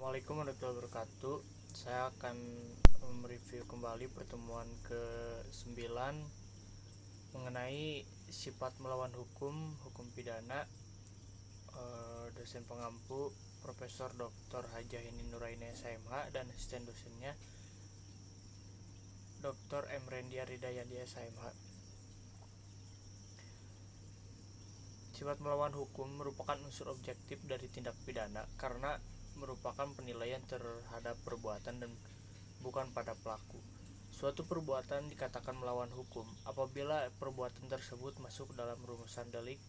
Assalamualaikum warahmatullahi wabarakatuh. Saya akan mereview kembali pertemuan ke-9 mengenai sifat melawan hukum pidana, dosen pengampu Profesor Dr. Hajah Ini Nuraini SMH dan asisten dosennya Dr. M. Rendia Ridayadi SMH. Sifat melawan hukum merupakan unsur objektif dari tindak pidana karena merupakan penilaian terhadap perbuatan dan bukan pada pelaku. Suatu perbuatan dikatakan melawan hukum apabila perbuatan tersebut masuk dalam rumusan delik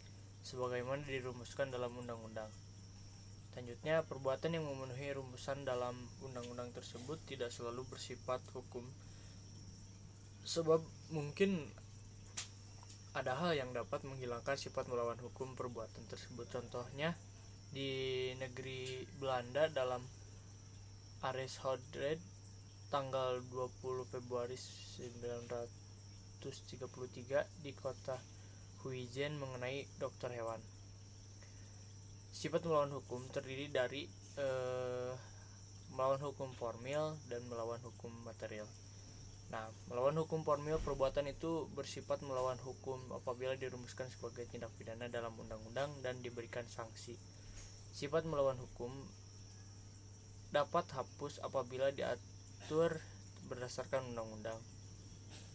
sebagaimana dirumuskan dalam undang-undang. Selanjutnya, perbuatan yang memenuhi rumusan dalam undang-undang tersebut tidak selalu bersifat hukum, sebab mungkin ada hal yang dapat menghilangkan sifat melawan hukum perbuatan tersebut. Contohnya, di negeri Belanda dalam Areshoorn tanggal 20 Februari 1933 di kota Huizen mengenai dokter hewan. Sifat melawan hukum terdiri dari melawan hukum formil dan melawan hukum material. Nah, melawan hukum formil perbuatan itu bersifat melawan hukum apabila dirumuskan sebagai tindak pidana dalam undang-undang dan diberikan sanksi. Sifat melawan hukum dapat hapus apabila diatur berdasarkan undang-undang.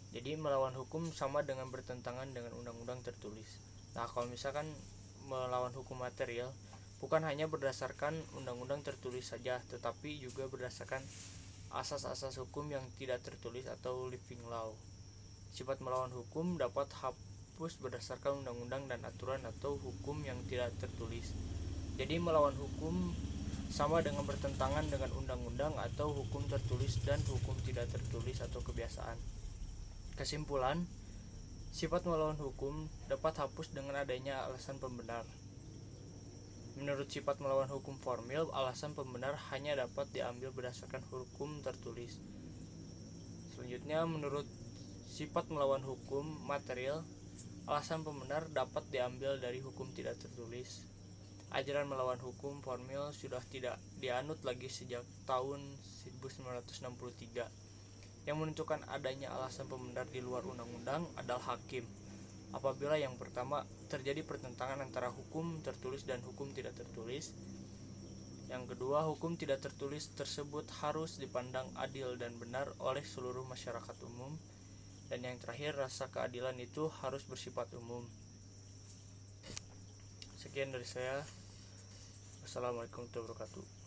Jadi melawan hukum sama dengan bertentangan dengan undang-undang tertulis. Nah, kalau misalkan melawan hukum material bukan hanya berdasarkan undang-undang tertulis saja, tetapi juga berdasarkan asas-asas hukum yang tidak tertulis atau living law. Sifat melawan hukum dapat hapus berdasarkan undang-undang dan aturan atau hukum yang tidak tertulis. Jadi melawan hukum sama dengan bertentangan dengan undang-undang atau hukum tertulis dan hukum tidak tertulis atau kebiasaan. Kesimpulan, sifat melawan hukum dapat hapus dengan adanya alasan pembenar. Menurut sifat melawan hukum formil, alasan pembenar hanya dapat diambil berdasarkan hukum tertulis. Selanjutnya, menurut sifat melawan hukum material, alasan pembenar dapat diambil dari hukum tidak tertulis. Ajaran melawan hukum formil sudah tidak dianut lagi sejak tahun 1963. Yang menentukan adanya alasan pembenar di luar undang-undang adalah hakim. Apabila yang pertama terjadi pertentangan antara hukum tertulis dan hukum tidak tertulis. Yang kedua, hukum tidak tertulis tersebut harus dipandang adil dan benar oleh seluruh masyarakat umum. Dan yang terakhir, rasa keadilan itu harus bersifat umum. Sekian dari saya. Wassalamualaikum warahmatullahi wabarakatuh.